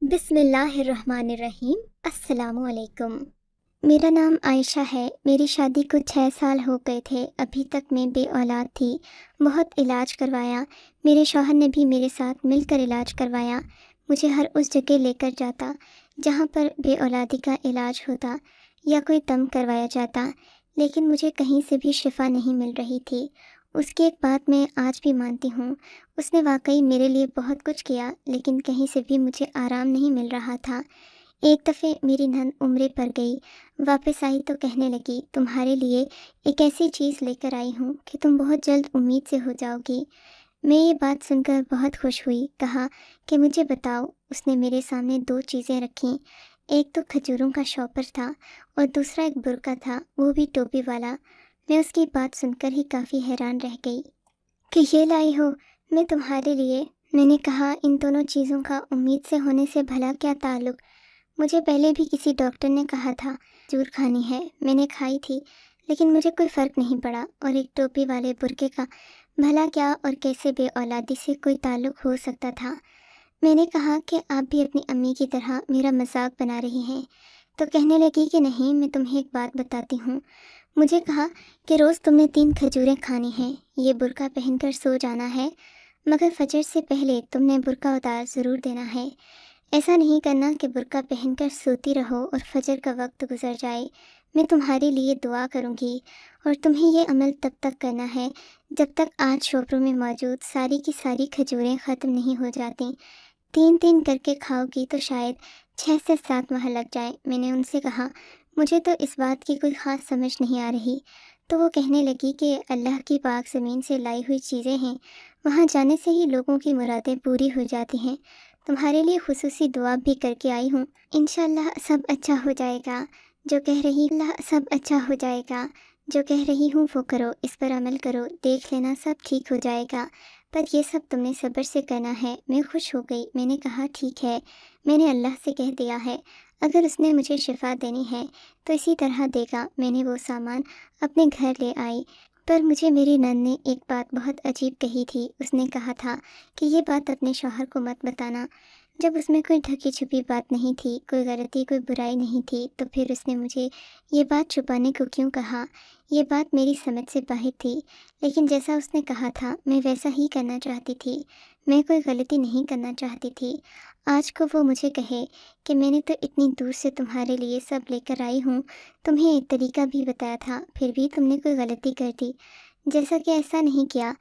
بسم اللہ الرحمن الرحیم۔ السلام علیکم۔ میرا نام عائشہ ہے۔ میری شادی کو 6 سال ہو گئے تھے۔ ابھی تک میں بے اولاد تھی۔ بہت علاج کروایا۔ میرے شوہر نے بھی میرے ساتھ مل کر علاج کروایا۔ مجھے ہر اس جگہ لے کر جاتا جہاں پر بے اولادی کا علاج ہوتا یا کوئی دم کروایا جاتا، لیکن مجھے کہیں سے بھی شفا نہیں مل رہی تھی۔ اس کی ایک بات میں آج بھی مانتی ہوں، اس نے واقعی میرے لیے بہت کچھ کیا، لیکن کہیں سے بھی مجھے آرام نہیں مل رہا تھا۔ ایک دفعہ میری نند عمرے پر گئی، واپس آئی تو کہنے لگی، تمہارے لیے ایک ایسی چیز لے کر آئی ہوں کہ تم بہت جلد امید سے ہو جاؤ گی۔ میں یہ بات سن کر بہت خوش ہوئی۔ کہا کہ مجھے بتاؤ۔ اس نے میرے سامنے 2 چیزیں رکھیں۔ ایک تو کھجوروں کا شاپر تھا اور دوسرا ایک برقع تھا، وہ بھی ٹوپی والا۔ میں اس کی بات سن کر ہی کافی حیران رہ گئی کہ یہ لائی ہو میں تمہارے لیے۔ میں نے کہا، ان دونوں چیزوں کا امید سے ہونے سے بھلا کیا تعلق؟ مجھے پہلے بھی کسی ڈاکٹر نے کہا تھا کھجور کھانی ہے، میں نے کھائی تھی، لیکن مجھے کوئی فرق نہیں پڑا۔ اور ایک ٹوپی والے برقعے کا بھلا کیا اور کیسے بے اولادی سے کوئی تعلق ہو سکتا تھا؟ میں نے کہا کہ آپ بھی اپنی امی کی طرح میرا مذاق بنا رہی ہیں، تو کہنے لگی کہ نہیں، میں تمہیں ایک بات بتاتی ہوں۔ مجھے کہا کہ روز تم نے 3 کھجوریں کھانی ہیں، یہ برقع پہن کر سو جانا ہے، مگر فجر سے پہلے تم نے برقع اتار ضرور دینا ہے۔ ایسا نہیں کرنا کہ برقع پہن کر سوتی رہو اور فجر کا وقت گزر جائے۔ میں تمہارے لیے دعا کروں گی، اور تمہیں یہ عمل تب تک کرنا ہے جب تک 8 شوپروں میں موجود ساری کی ساری کھجوریں ختم نہیں ہو جاتی۔ 3 کر کے کھاؤ گی تو شاید 6 سے 7 ماہ لگ جائیں۔ میں نے ان سے کہا، مجھے تو اس بات کی کوئی خاص سمجھ نہیں آ رہی۔ تو وہ کہنے لگی کہ اللہ کی پاک زمین سے لائی ہوئی چیزیں ہیں، وہاں جانے سے ہی لوگوں کی مرادیں پوری ہو جاتی ہیں۔ تمہارے لیے خصوصی دعا بھی کر کے آئی ہوں، انشاءاللہ سب اچھا ہو جائے گا۔ سب اچھا ہو جائے گا۔ جو کہہ رہی ہوں وہ کرو، اس پر عمل کرو، دیکھ لینا سب ٹھیک ہو جائے گا۔ پر یہ سب تم نے صبر سے کرنا ہے۔ میں خوش ہو گئی۔ میں نے کہا، ٹھیک ہے، میں نے اللہ سے کہہ دیا ہے، اگر اس نے مجھے شفا دینی ہے تو اسی طرح دے گا۔ میں نے وہ سامان اپنے گھر لے آئی، پر مجھے میری نند نے ایک بات بہت عجیب کہی تھی۔ اس نے کہا تھا کہ یہ بات اپنے شوہر کو مت بتانا۔ جب اس میں کوئی ڈھکی چھپی بات نہیں تھی، کوئی غلطی، کوئی برائی نہیں تھی، تو پھر اس نے مجھے یہ بات چھپانے کو کیوں کہا؟ یہ بات میری سمجھ سے باہر تھی، لیکن جیسا اس نے کہا تھا میں ویسا ہی کرنا چاہتی تھی۔ میں کوئی غلطی نہیں کرنا چاہتی تھی۔ آج کو وہ مجھے کہے کہ میں نے تو اتنی دور سے تمہارے لیے سب لے کر آئی ہوں، تمہیں ایک طریقہ بھی بتایا تھا، پھر بھی تم نے کوئی غلطی کر دی، جیسا کہ ایسا نہیں کیا،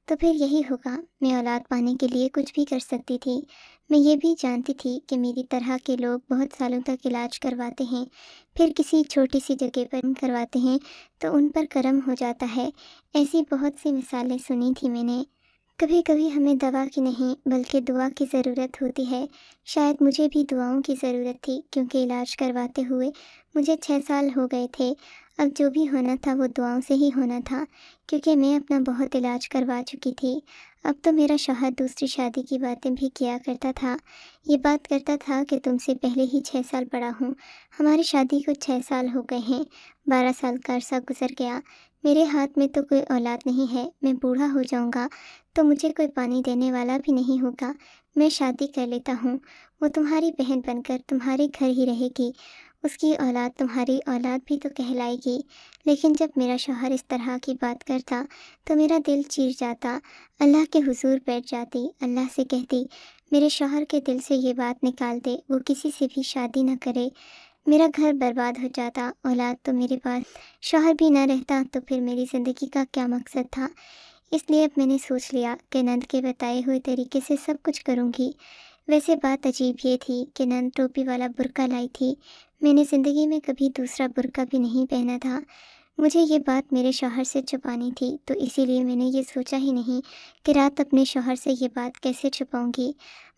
تو پھر یہی ہوگا۔ میں اولاد پانے کے لیے کچھ بھی کر سکتی تھی۔ میں یہ بھی جانتی تھی کہ میری طرح کے لوگ بہت سالوں تک علاج کرواتے ہیں، پھر کسی چھوٹی سی جگہ پر کرواتے ہیں تو ان پر کرم ہو جاتا ہے۔ ایسی بہت سی مثالیں سنی تھی میں نے۔ کبھی کبھی ہمیں دوا کی نہیں بلکہ دعا کی ضرورت ہوتی ہے۔ شاید مجھے بھی دعاؤں کی ضرورت تھی، کیونکہ علاج کرواتے ہوئے مجھے 6 سال ہو گئے تھے۔ اب جو بھی ہونا تھا وہ دعاؤں سے ہی ہونا تھا، کیونکہ میں اپنا بہت علاج کروا چکی تھی۔ اب تو میرا شوہر دوسری شادی کی باتیں بھی کیا کرتا تھا۔ یہ بات کرتا تھا کہ تم سے پہلے ہی 6 سال بڑا ہوں۔ ہماری شادی کو 6 سال ہو گئے ہیں، 12 سال کا عرصہ گزر گیا۔ میرے ہاتھ میں تو کوئی اولاد نہیں ہے۔ میں بوڑھا ہو جاؤں گا تو مجھے کوئی پانی دینے والا بھی نہیں ہوگا۔ میں شادی کر لیتا ہوں، وہ تمہاری بہن بن کر تمہارے گھر ہی رہے گی، اس کی اولاد تمہاری اولاد بھی تو کہلائے گی۔ لیکن جب میرا شوہر اس طرح کی بات کرتا تو میرا دل چیر جاتا، اللہ کے حضور بیٹھ جاتی، اللہ سے کہتی، میرے شوہر کے دل سے یہ بات نکال دے، وہ کسی سے بھی شادی نہ کرے۔ میرا گھر برباد ہو جاتا، اولاد تو میرے پاس، شوہر بھی نہ رہتا، تو پھر میری زندگی کا کیا مقصد تھا؟ اس لیے اب میں نے سوچ لیا کہ نند کے بتائے ہوئے طریقے سے سب کچھ کروں گی۔ ویسے بات عجیب یہ تھی کہ نند ٹوپی والا برقع لائی تھی، میں نے زندگی میں کبھی دوسرا برقع بھی نہیں پہنا تھا۔ مجھے یہ بات میرے شوہر سے چھپانی تھی، تو اسی لیے میں نے یہ سوچا ہی نہیں کہ رات اپنے شوہر سے یہ بات کیسے چھپاؤں گی۔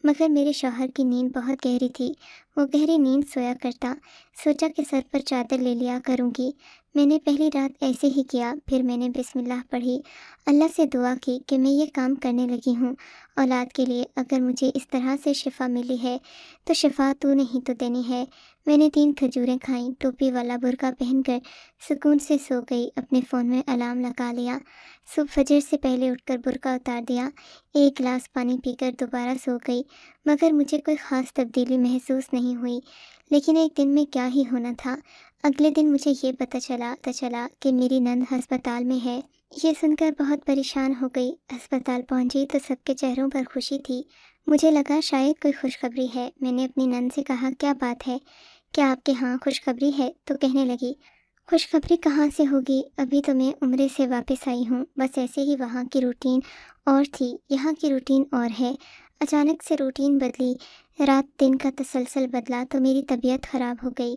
مگر میرے شوہر کی نیند بہت گہری تھی، وہ گہری نیند سویا کرتا۔ سوچا کہ سر پر چادر لے لیا کروں گی۔ میں نے پہلی رات ایسے ہی کیا، پھر میں نے بسم اللہ پڑھی، اللہ سے دعا کی کہ میں یہ کام کرنے لگی ہوں اولاد کے لیے، اگر مجھے اس طرح سے شفا ملی ہے تو شفا تو نہیں تو دینی ہے۔ میں نے 3 کھجوریں کھائیں، ٹوپی والا برقع پہن کر سکون سے سو گئی۔ اپنے فون میں الارم لگا لیا، صبح فجر سے پہلے اٹھ کر برقع اتار دیا، 1 گلاس پانی پی کر دوبارہ سو گئی۔ مگر مجھے کوئی خاص تبدیلی محسوس نہیں ہوئی۔ لیکن ایک دن میں کیا ہی ہونا تھا، اگلے دن مجھے یہ پتہ چلا کہ میری نند ہسپتال میں ہے۔ یہ سن کر بہت پریشان ہو گئی۔ ہسپتال پہنچی تو سب کے چہروں پر خوشی تھی۔ مجھے لگا شاید کوئی خوشخبری ہے۔ میں نے اپنی نند سے کہا، کیا بات ہے، کیا آپ کے ہاں خوشخبری ہے؟ تو کہنے لگی، خوشخبری کہاں سے ہوگی، ابھی تو میں عمرے سے واپس آئی ہوں، بس ایسے ہی وہاں کی روٹین اور تھی، یہاں کی روٹین اور ہے۔ اچانک سے روٹین بدلی، رات دن کا تسلسل بدلا تو میری طبیعت خراب ہو گئی،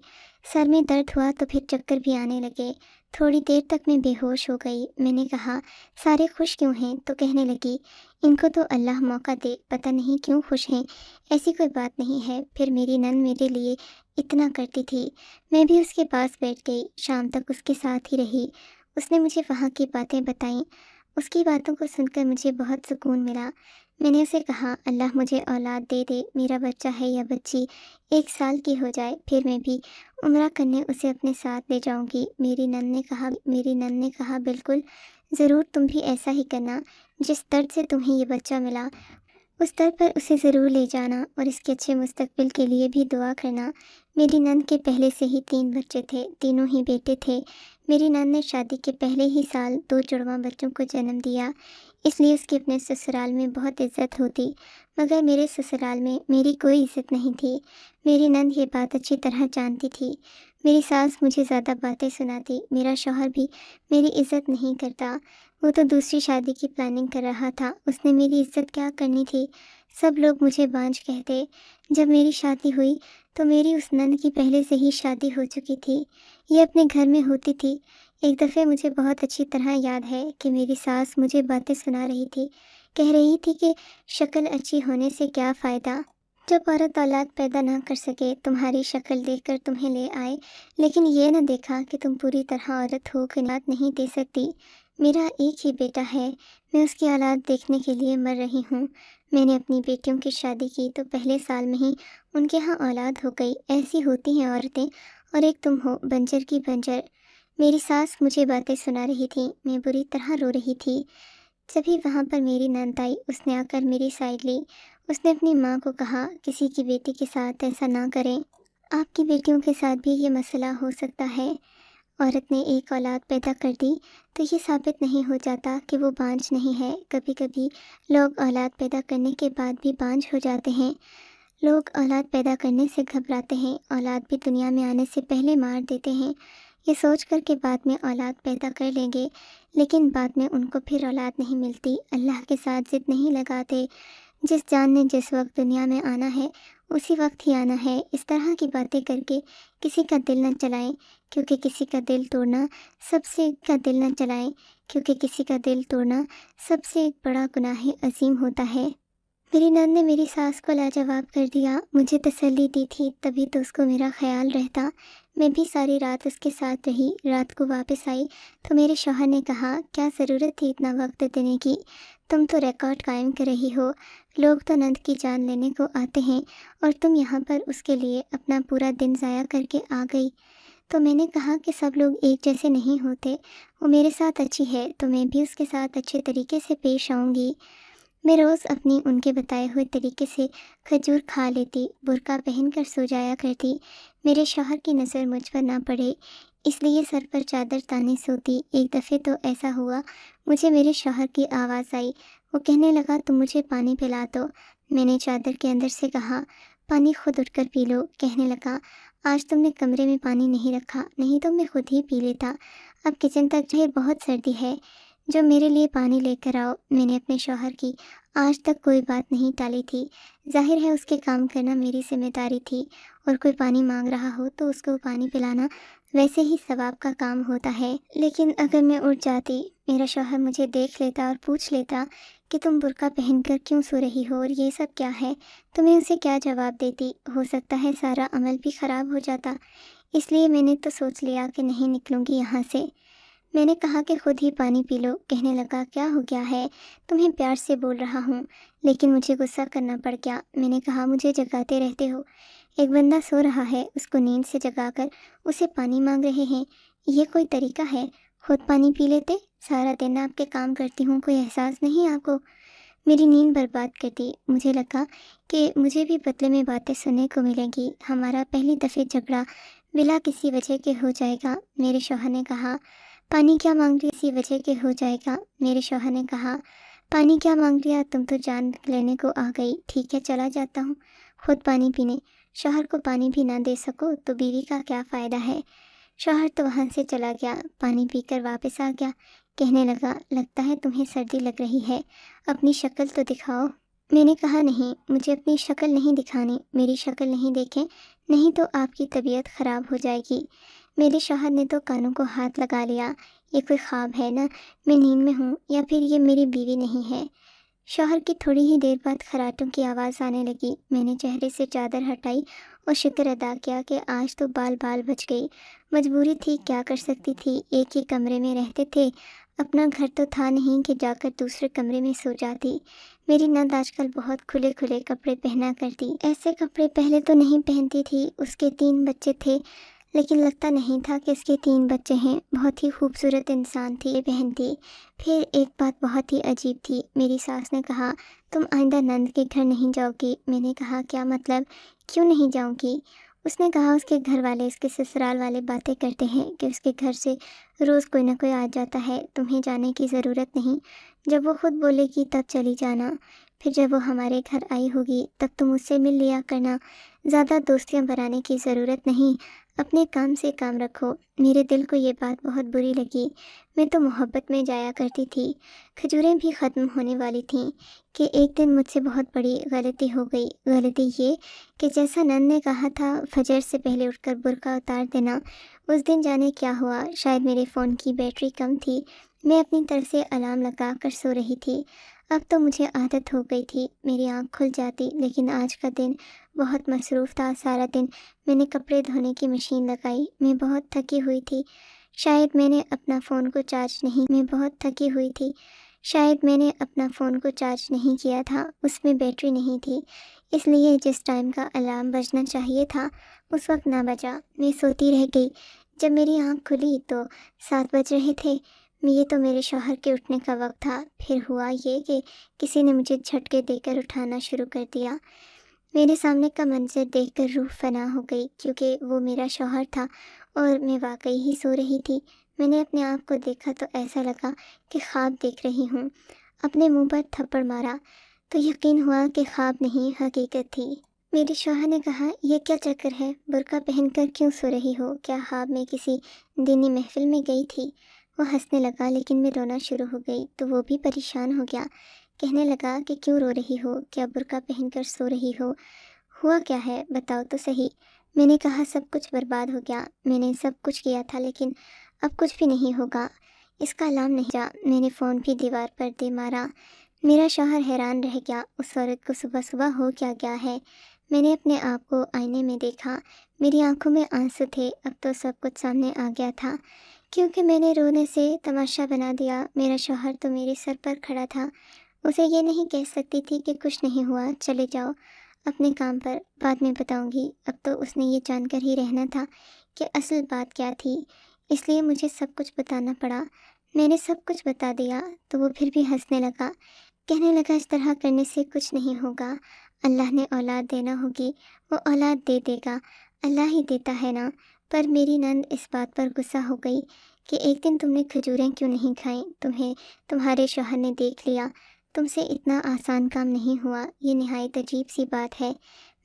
سر میں درد ہوا تو پھر چکر بھی آنے لگے، تھوڑی دیر تک میں بے ہوش ہو گئی۔ میں نے کہا، سارے خوش کیوں ہیں؟ تو کہنے لگی، ان کو تو اللہ موقع دے، پتہ نہیں کیوں خوش ہیں، ایسی کوئی بات نہیں ہے۔ پھر میری نند میرے لیے اتنا کرتی تھی، میں بھی اس کے پاس بیٹھ گئی، شام تک اس کے ساتھ ہی رہی۔ اس نے مجھے وہاں کی باتیں بتائیں، اس کی باتوں کو سن کر مجھے بہت سکون ملا۔ میں نے اسے کہا، اللہ مجھے اولاد دے دے، میرا بچہ ہے یا بچی 1 سال کی ہو جائے، پھر میں بھی عمرہ کرنے اسے اپنے ساتھ لے جاؤں گی۔ میری نند نے کہا بالکل، ضرور تم بھی ایسا ہی کرنا، جس درد سے تمہیں یہ بچہ ملا اس در پر اسے ضرور لے جانا، اور اس کے اچھے مستقبل کے لیے بھی دعا کرنا۔ میری نند کے پہلے سے ہی 3 بچے تھے، تینوں ہی بیٹے تھے۔ میری نند نے شادی کے پہلے ہی سال 2 جڑواں بچوں کو جنم دیا، اس لیے اس کی اپنے سسرال میں بہت عزت ہوتی، مگر میرے سسرال میں میری کوئی عزت نہیں تھی۔ میری نند یہ بات اچھی طرح جانتی تھی۔ میری ساس مجھے زیادہ باتیں سناتی، میرا شوہر بھی میری عزت نہیں کرتا، وہ تو دوسری شادی کی پلاننگ کر رہا تھا، اس نے میری عزت کیا کرنی تھی؟ سب لوگ مجھے بانجھ کہتے۔ جب میری شادی ہوئی تو میری اس نند کی پہلے سے ہی شادی ہو چکی تھی، یہ اپنے گھر میں ہوتی تھی۔ ایک دفعہ مجھے بہت اچھی طرح یاد ہے کہ میری ساس مجھے باتیں سنا رہی تھی، کہہ رہی تھی کہ شکل اچھی ہونے سے کیا فائدہ، جب عورت اولاد پیدا نہ کر سکے، تمہاری شکل دیکھ کر تمہیں لے آئے، لیکن یہ نہ دیکھا کہ تم پوری طرح عورت ہو کر اولاد نہیں دے سکتی۔ میرا ایک ہی بیٹا ہے، میں اس کی اولاد دیکھنے کے لیے مر رہی ہوں۔ میں نے اپنی بیٹیوں کی شادی کی تو پہلے سال میں ہی ان کے ہاں اولاد ہو گئی، ایسی ہوتی ہیں عورتیں، اور ایک تم ہو بنجر کی بنجر۔ میری ساس مجھے باتیں سنا رہی تھی، میں بری طرح رو رہی تھی۔ جبھی وہاں پر میری نند آئی، اس نے آ کر میری سائڈ لی، اس نے اپنی ماں کو کہا، کسی کی بیٹی کے ساتھ ایسا نہ کریں، آپ کی بیٹیوں کے ساتھ بھی یہ مسئلہ ہو سکتا ہے۔ عورت نے ایک اولاد پیدا کر دی تو یہ ثابت نہیں ہو جاتا کہ وہ بانجھ نہیں ہے، کبھی کبھی لوگ اولاد پیدا کرنے کے بعد بھی بانجھ ہو جاتے ہیں۔ لوگ اولاد پیدا کرنے سے گھبراتے ہیں، اولاد بھی دنیا میں آنے سے پہلے مار دیتے ہیں، یہ سوچ کر کہ بعد میں اولاد پیدا کر لیں گے، لیکن بعد میں ان کو پھر اولاد نہیں ملتی۔ اللہ کے ساتھ ضد نہیں لگاتے، جس جان نے جس وقت دنیا میں آنا ہے اسی وقت ہی آنا ہے۔ اس طرح کی باتیں کر کے کسی کا دل نہ چلائیں، کیونکہ کسی کا دل توڑنا سب سے ایک بڑا گناہ عظیم ہوتا ہے۔ میری نند نے میری ساس کو لاجواب کر دیا، مجھے تسلی دی تھی، تبھی تو اس کو میرا خیال رہتا۔ میں بھی ساری رات اس کے ساتھ رہی۔ رات کو واپس آئی تو میرے شوہر نے کہا، کیا ضرورت تھی اتنا وقت دینے کی، تم تو ریکارڈ قائم کر رہی ہو، لوگ تو نند کی جان لینے کو آتے ہیں اور تم یہاں پر اس کے لیے اپنا پورا دن ضائع کر کے آ گئی۔ تو میں نے کہا کہ سب لوگ ایک جیسے نہیں ہوتے، وہ میرے ساتھ اچھی ہے تو میں بھی اس کے ساتھ اچھے طریقے سے پیش آؤں گی۔ میں روز اپنی ان کے بتائے ہوئے طریقے سے کھجور کھا لیتی، برقع پہن کر سو جایا کرتی، میرے شوہر کی نظر مجھ پر نہ پڑے، اس لیے سر پر چادر تانے سوتی۔ ایک دفعہ تو ایسا ہوا، مجھے میرے شوہر کی آواز آئی، وہ کہنے لگا، تم مجھے پانی پلا دو۔ میں نے چادر کے اندر سے کہا، پانی خود اٹھ کر پی لو۔ کہنے لگا، آج تم نے کمرے میں پانی نہیں رکھا، نہیں تو میں خود ہی پی لیتا، اب کچن تک جو ہے بہت سردی ہے، جو میرے لیے پانی لے کر آؤ۔ میں نے اپنے شوہر کی آج تک کوئی بات نہیں ٹالی تھی، ظاہر ہے اس کے کام کرنا میری ذمہ داری تھی، اور کوئی پانی مانگ رہا ہو تو اس کو پانی پلانا ویسے ہی ثواب کا کام ہوتا ہے۔ لیکن اگر میں اٹھ جاتی، میرا شوہر مجھے دیکھ لیتا اور پوچھ لیتا کہ تم برقع پہن کر کیوں سو رہی ہو اور یہ سب کیا ہے، تو میں اسے کیا جواب دیتی؟ ہو سکتا ہے سارا عمل بھی خراب ہو جاتا، اس لیے میں نے تو سوچ لیا کہ نہیں نکلوں گی یہاں سے۔ میں نے کہا کہ خود ہی پانی پی لو۔ کہنے لگا، کیا ہو گیا ہے، تمہیں پیار سے بول رہا ہوں، لیکن مجھے غصہ کرنا پڑ گیا۔ میں نے کہا، مجھے جگاتے رہتے ہو، ایک بندہ سو رہا ہے، اس کو نیند سے جگا کر اسے پانی مانگ رہے ہیں، یہ کوئی طریقہ ہے؟ خود پانی پی لیتے، سارا دن آپ کے کام کرتی ہوں، کوئی احساس نہیں آپ کو؟ میری نیند برباد کر دی۔ مجھے لگا کہ مجھے بھی بدلے میں باتیں سننے کو ملیں گی۔ ہمارا پہلی دفعہ جھگڑا بلا کسی وجہ کے ہو جائے گا۔ میرے شوہر نے کہا، پانی کیا مانگ رہی اسی وجہ کے ہو جائے گا۔ میرے شوہر نے کہا، پانی کیا مانگ رہا، تم تو جان لینے کو آ گئی۔ ٹھیک ہے، چلا جاتا ہوں خود پانی پینے۔ شوہر کو پانی بھی نہ دے سکو تو بیوی کا کیا فائدہ ہے۔ شوہر تو وہاں سے چلا گیا، پانی پی کر واپس آ گیا۔ کہنے لگا، لگتا ہے تمہیں سردی لگ رہی ہے، اپنی شکل تو دکھاؤ۔ میں نے کہا، نہیں، مجھے اپنی شکل نہیں دکھانی، میری شکل نہیں دیکھیں، نہیں تو آپ کی طبیعت خراب ہو جائے گی۔ میرے شوہر نے تو کانوں کو ہاتھ لگا لیا، یہ کوئی خواب ہے نا، میں نیند میں ہوں یا پھر یہ میری بیوی نہیں ہے۔ شوہر کی تھوڑی ہی دیر بعد خراٹوں کی آواز آنے لگی۔ میں نے چہرے سے چادر ہٹائی اور شکر ادا کیا کہ آج تو بال بچ گئی۔ مجبوری تھی، کیا کر سکتی تھی، ایک ہی کمرے میں رہتے تھے، اپنا گھر تو تھا نہیں کہ جا کر دوسرے کمرے میں سو جاتی۔ میری نند آج کل بہت کھلے کھلے کپڑے پہنا کرتی، ایسے کپڑے پہلے تو نہیں پہنتی تھی۔ اس کے 3 بچے تھے لیکن لگتا نہیں تھا کہ اس کے 3 بچے ہیں۔ بہت ہی خوبصورت انسان تھی، یہ پہنتی۔ پھر ایک بات بہت ہی عجیب تھی، میری ساس نے کہا، تم آئندہ نند کے گھر نہیں جاؤ گی۔ میں نے کہا، کیا مطلب، کیوں نہیں جاؤں گی؟ اس نے کہا، اس کے گھر والے اس کے سسرال والے باتیں کرتے ہیں کہ اس کے گھر سے روز کوئی نہ کوئی آ جاتا ہے، تمہیں جانے کی ضرورت نہیں، جب وہ خود بولے گی تب چلی جانا، پھر جب وہ ہمارے گھر آئی ہوگی تب تم اس سے مل لیا کرنا، زیادہ دوستیاں بنانے کی ضرورت نہیں، اپنے کام سے کام رکھو۔ میرے دل کو یہ بات بہت بری لگی، میں تو محبت میں جایا کرتی تھی۔ کھجوریں بھی ختم ہونے والی تھیں کہ ایک دن مجھ سے بہت بڑی غلطی ہو گئی۔ غلطی یہ کہ جیسا نند نے کہا تھا فجر سے پہلے اٹھ کر برقع اتار دینا، اس دن جانے کیا ہوا، شاید میرے فون کی بیٹری کم تھی، میں اپنی طرف سے الارم لگا کر سو رہی تھی۔ اب تو مجھے عادت ہو گئی تھی، میری آنکھ کھل جاتی، لیکن آج کا دن بہت مصروف تھا۔ سارا دن میں نے کپڑے دھونے کی مشین لگائی، میں بہت تھکی ہوئی تھی، شاید میں نے اپنا فون کو چارج نہیں کیا تھا، اس میں بیٹری نہیں تھی، اس لیے جس ٹائم کا الارم بجنا چاہیے تھا اس وقت نہ بجا، میں سوتی رہ گئی۔ جب میری آنکھ کھلی تو 7 بج رہے تھے، یہ تو میرے شوہر کے اٹھنے کا وقت تھا۔ پھر ہوا یہ کہ کسی نے مجھے جھٹکے دے کر اٹھانا شروع کر دیا۔ میرے سامنے کا منظر دیکھ کر روح فنا ہو گئی، کیونکہ وہ میرا شوہر تھا اور میں واقعی ہی سو رہی تھی۔ میں نے اپنے آپ کو دیکھا تو ایسا لگا کہ خواب دیکھ رہی ہوں۔ اپنے منہ پر تھپڑ مارا تو یقین ہوا کہ خواب نہیں، حقیقت تھی۔ میرے شوہر نے کہا، یہ کیا چکر ہے، برقع پہن کر کیوں سو رہی ہو، کیا خواب میں کسی دینی محفل میں گئی تھی؟ وہ ہنسنے لگا لیکن میں رونا شروع ہو گئی تو وہ بھی پریشان ہو گیا، کہنے لگا کہ کیوں رو رہی ہو، کیا برقع پہن کر سو رہی ہو، ہوا کیا ہے، بتاؤ تو صحیح۔ میں نے کہا، سب کچھ برباد ہو گیا، میں نے سب کچھ کیا تھا لیکن اب کچھ بھی نہیں ہوگا، اس کا الارم نہیں جا، میں نے فون بھی دیوار پر دے مارا۔ میرا شوہر حیران رہ گیا، اس عورت کو صبح صبح ہو کیا گیا ہے۔ میں نے اپنے آپ کو آئینے میں دیکھا، میری آنکھوں میں آنسو تھے، اب تو سب کچھ سامنے آ گیا تھا، کیونکہ میں نے رونے سے تماشا بنا دیا۔ میرا شوہر تو میرے سر پر کھڑا تھا، اسے یہ نہیں کہہ سکتی تھی کہ کچھ نہیں ہوا، چلے جاؤ اپنے کام پر، بعد میں بتاؤں گی۔ اب تو اس نے یہ جان کر ہی رہنا تھا کہ اصل بات کیا تھی، اس لیے مجھے سب کچھ بتانا پڑا۔ میں نے سب کچھ بتا دیا تو وہ پھر بھی ہنسنے لگا، کہنے لگا، اس طرح کرنے سے کچھ نہیں ہوگا، اللہ نے اولاد دینا ہوگی، وہ اولاد دے دے گا، اللہ ہی دیتا ہے نا۔ پر میری نند اس بات پر غصہ ہو گئی کہ ایک دن تم نے کھجوریں کیوں نہیں کھائیں، تمہیں تمہارے شوہر نے دیکھ لیا، تم سے اتنا آسان کام نہیں ہوا، یہ نہایت عجیب سی بات ہے۔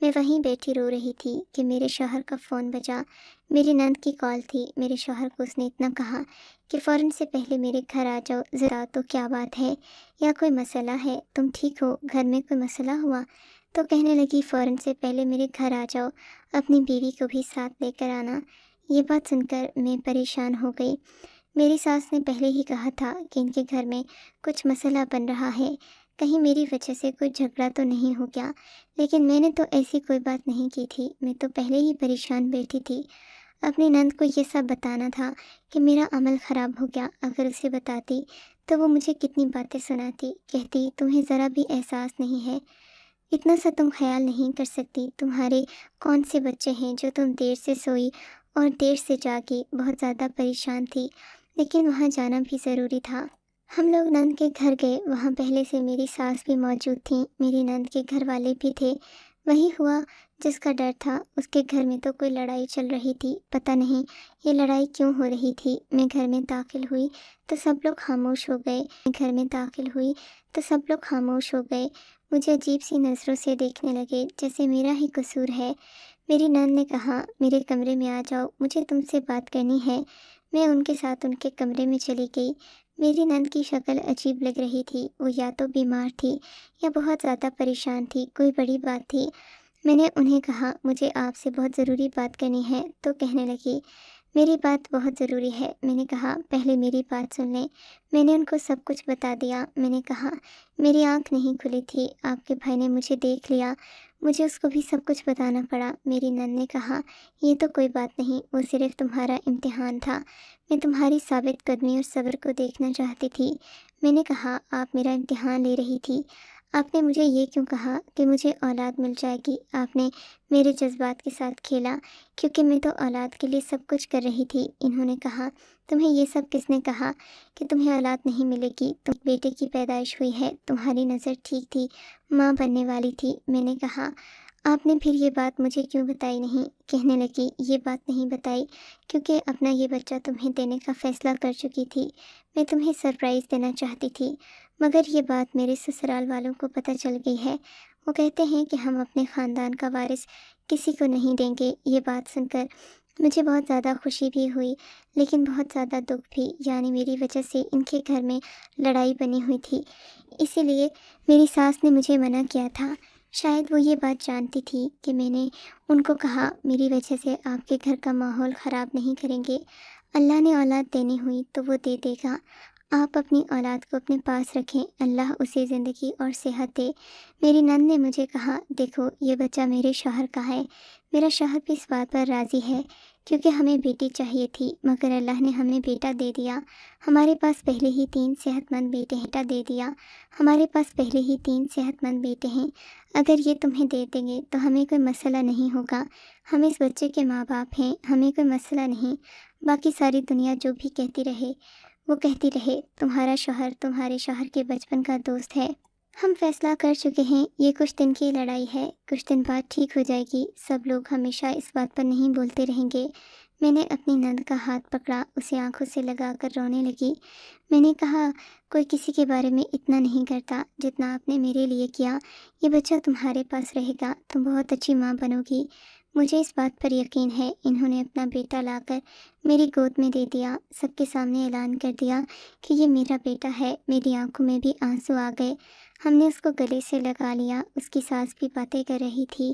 میں وہیں بیٹھی رو رہی تھی کہ میرے شوہر کا فون بجا، میری نند کی کال تھی۔ میرے شوہر کو اس نے اتنا کہا کہ فوراً سے پہلے میرے گھر آ جاؤ، ذرا تو کیا بات ہے، یا کوئی مسئلہ ہے، تم ٹھیک ہو، گھر میں کوئی مسئلہ ہوا؟ تو کہنے لگی، فوراً سے پہلے میرے گھر آ جاؤ، اپنی بیوی کو بھی ساتھ لے کر آنا۔ یہ بات سن کر میں پریشان ہو گئی۔ میری ساس نے پہلے ہی کہا تھا کہ ان کے گھر میں کچھ مسئلہ بن رہا ہے، کہیں میری وجہ سے کوئی جھگڑا تو نہیں ہو گیا، لیکن میں نے تو ایسی کوئی بات نہیں کی تھی، میں تو پہلے ہی پریشان بیٹھی تھی۔ اپنی نند کو یہ سب بتانا تھا کہ میرا عمل خراب ہو گیا، اگر اسے بتاتی تو وہ مجھے کتنی باتیں سناتی، کہتی تمہیں ذرا بھی احساس نہیں ہے، اتنا سا تم خیال نہیں کر سکتی، تمہارے کون سے بچے ہیں جو تم دیر سے سوئی اور دیر سے جاگی، بہت زیادہ پریشان تھی، لیکن وہاں جانا بھی ضروری تھا۔ ہم لوگ نند کے گھر گئے، وہاں پہلے سے میری ساس بھی موجود تھیں، میری نند کے گھر والے بھی تھے۔ وہی ہوا جس کا ڈر تھا، اس کے گھر میں تو کوئی لڑائی چل رہی تھی، پتہ نہیں یہ لڑائی کیوں ہو رہی تھی۔ میں گھر میں داخل ہوئی تو سب لوگ خاموش ہو گئے، مجھے عجیب سی نظروں سے دیکھنے لگے، جیسے میرا ہی قصور ہے۔ میری نند نے کہا میرے کمرے میں آ جاؤ، مجھے تم سے بات کرنی ہے۔ میں ان کے ساتھ ان کے کمرے میں چلی گئی۔ میری نند کی شکل عجیب لگ رہی تھی، وہ یا تو بیمار تھی یا بہت زیادہ پریشان تھی، کوئی بڑی بات تھی۔ میں نے انہیں کہا مجھے آپ سے بہت ضروری بات کرنی ہے، تو کہنے لگی میری بات بہت ضروری ہے۔ میں نے کہا پہلے میری بات سن لیں۔ میں نے ان کو سب کچھ بتا دیا۔ میں نے کہا میری آنکھ نہیں کھلی تھی، آپ کے بھائی نے مجھے دیکھ لیا، مجھے اس کو بھی سب کچھ بتانا پڑا۔ میری نند نے کہا یہ تو کوئی بات نہیں، وہ صرف تمہارا امتحان تھا، میں تمہاری ثابت قدمی اور صبر کو دیکھنا چاہتی تھی۔ میں نے کہا آپ میرا امتحان لے رہی تھی، آپ نے مجھے یہ کیوں کہا کہ مجھے اولاد مل جائے گی؟ آپ نے میرے جذبات کے ساتھ کھیلا، کیونکہ میں تو اولاد کے لیے سب کچھ کر رہی تھی۔ انہوں نے کہا تمہیں یہ سب کس نے کہا کہ تمہیں اولاد نہیں ملے گی؟ تم بیٹے کی پیدائش ہوئی ہے، تمہاری نظر ٹھیک تھی، ماں بننے والی تھی۔ میں نے کہا آپ نے پھر یہ بات مجھے کیوں بتائی نہیں؟ کہنے لگی یہ بات نہیں بتائی کیونکہ اپنا یہ بچہ تمہیں دینے کا فیصلہ کر چکی تھی، میں تمہیں سرپرائز دینا چاہتی تھی، مگر یہ بات میرے سسرال والوں کو پتہ چل گئی ہے۔ وہ کہتے ہیں کہ ہم اپنے خاندان کا وارث کسی کو نہیں دیں گے۔ یہ بات سن کر مجھے بہت زیادہ خوشی بھی ہوئی، لیکن بہت زیادہ دکھ بھی، یعنی میری وجہ سے ان کے گھر میں لڑائی بنی ہوئی تھی، اسی لیے میری ساس نے مجھے منع کیا تھا۔ شاید وہ یہ بات جانتی تھی کہ میں نے ان کو کہا میری وجہ سے آپ کے گھر کا ماحول خراب نہیں کریں گے، اللہ نے اولاد دینی ہوئی تو وہ دے دے گا، آپ اپنی اولاد کو اپنے پاس رکھیں، اللہ اسے زندگی اور صحت دے۔ میری نند نے مجھے کہا دیکھو یہ بچہ میرے شوہر کا ہے، میرا شوہر بھی اس بات پر راضی ہے، کیونکہ ہمیں بیٹی چاہیے تھی مگر اللہ نے ہمیں بیٹا دے دیا۔ ہمارے پاس پہلے ہی 3 صحت مند بیٹے ہیں، اگر یہ تمہیں دے دیں گے تو ہمیں کوئی مسئلہ نہیں ہوگا، ہم اس بچے کے ماں باپ ہیں، ہمیں کوئی مسئلہ نہیں۔ باقی ساری دنیا جو بھی کہتی رہے وہ کہتی رہے، تمہارا شوہر تمہارے شوہر کے بچپن کا دوست ہے، ہم فیصلہ کر چکے ہیں، یہ کچھ دن کی لڑائی ہے، کچھ دن بعد ٹھیک ہو جائے گی، سب لوگ ہمیشہ اس بات پر نہیں بولتے رہیں گے۔ میں نے اپنی نند کا ہاتھ پکڑا، اسے آنکھوں سے لگا کر رونے لگی۔ میں نے کہا کوئی کسی کے بارے میں اتنا نہیں کرتا جتنا آپ نے میرے لیے کیا، یہ بچہ تمہارے پاس رہے گا، تم بہت اچھی ماں بنو گی، مجھے اس بات پر یقین ہے۔ انہوں نے اپنا بیٹا لا کر میری گود میں دے دیا، سب کے سامنے اعلان کر دیا کہ یہ میرا بیٹا ہے۔ میری آنکھوں میں بھی آنسو آ گئے، ہم نے اس کو گلے سے لگا لیا۔ اس کی ساس بھی باتیں کر رہی تھی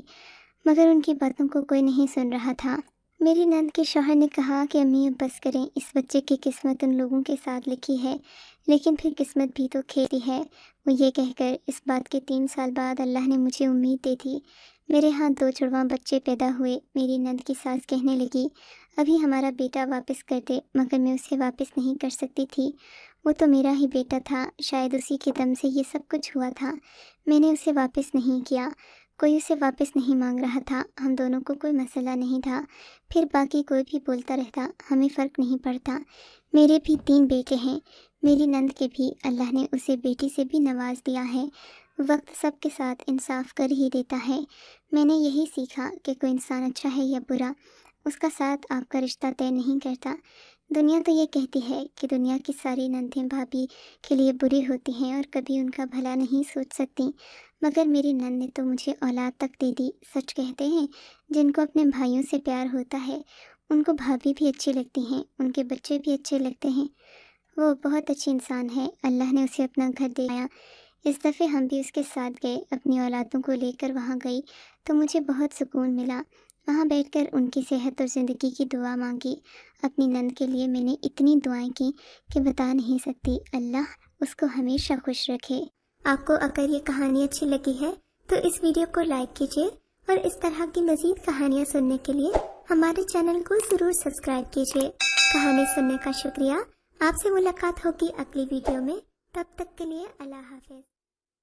مگر ان کی باتوں کو کوئی نہیں سن رہا تھا۔ میری نند کے شوہر نے کہا کہ امی اب بس کریں، اس بچے کی قسمت ان لوگوں کے ساتھ لکھی ہے، لیکن پھر قسمت بھی تو کھیلتی ہے۔ وہ یہ کہہ کر اس بات کے 3 سال بعد اللہ نے مجھے امید دے دی، میرے ہاں 2 جڑواں بچے پیدا ہوئے۔ میری نند کی ساس کہنے لگی ابھی ہمارا بیٹا واپس کر دے، مگر میں اسے واپس نہیں کر سکتی تھی، وہ تو میرا ہی بیٹا تھا، شاید اسی کے دم سے یہ سب کچھ ہوا تھا، میں نے اسے واپس نہیں کیا، کوئی اسے واپس نہیں مانگ رہا تھا، ہم دونوں کو کوئی مسئلہ نہیں تھا، پھر باقی کوئی بھی بولتا رہتا، ہمیں فرق نہیں پڑتا۔ میرے بھی 3 بیٹے ہیں، میری نند کے بھی، اللہ نے اسے بیٹی سے بھی نواز دیا ہے، وقت سب کے ساتھ انصاف کر ہی دیتا ہے۔ میں نے یہی سیکھا کہ کوئی انسان اچھا ہے یا برا، اس کا ساتھ آپ کا رشتہ طے نہیں کرتا۔ دنیا تو یہ کہتی ہے کہ دنیا کی ساری نندیں بھابھی کے لیے بری ہوتی ہیں اور کبھی ان کا بھلا نہیں سوچ سکتی، مگر میری نند نے تو مجھے اولاد تک دے دی۔ سچ کہتے ہیں جن کو اپنے بھائیوں سے پیار ہوتا ہے ان کو بھابھی بھی اچھی لگتی ہیں، ان کے بچے بھی اچھے لگتے ہیں، وہ بہت اچھی انسان ہے، اللہ نے اسے اپنا گھر دیا۔ اس دفعہ ہم بھی اس کے ساتھ گئے، اپنی اولادوں کو لے کر وہاں گئی تو مجھے بہت سکون ملا، وہاں بیٹھ کر ان کی صحت اور زندگی کی دعا مانگی۔ اپنی نند کے لیے میں نے اتنی دعائیں کی کہ بتا نہیں سکتی، اللہ اس کو ہمیشہ خوش رکھے۔ آپ کو اگر یہ کہانی اچھی لگی ہے تو اس ویڈیو کو لائک کیجیے اور اس طرح کی مزید کہانیاں سننے کے لیے ہمارے چینل کو ضرور سبسکرائب کیجیے۔ کہانی سننے کا شکریہ، آپ سے ملاقات ہوگی اگلی ویڈیو میں، تب تک کے لیے اللہ حافظ۔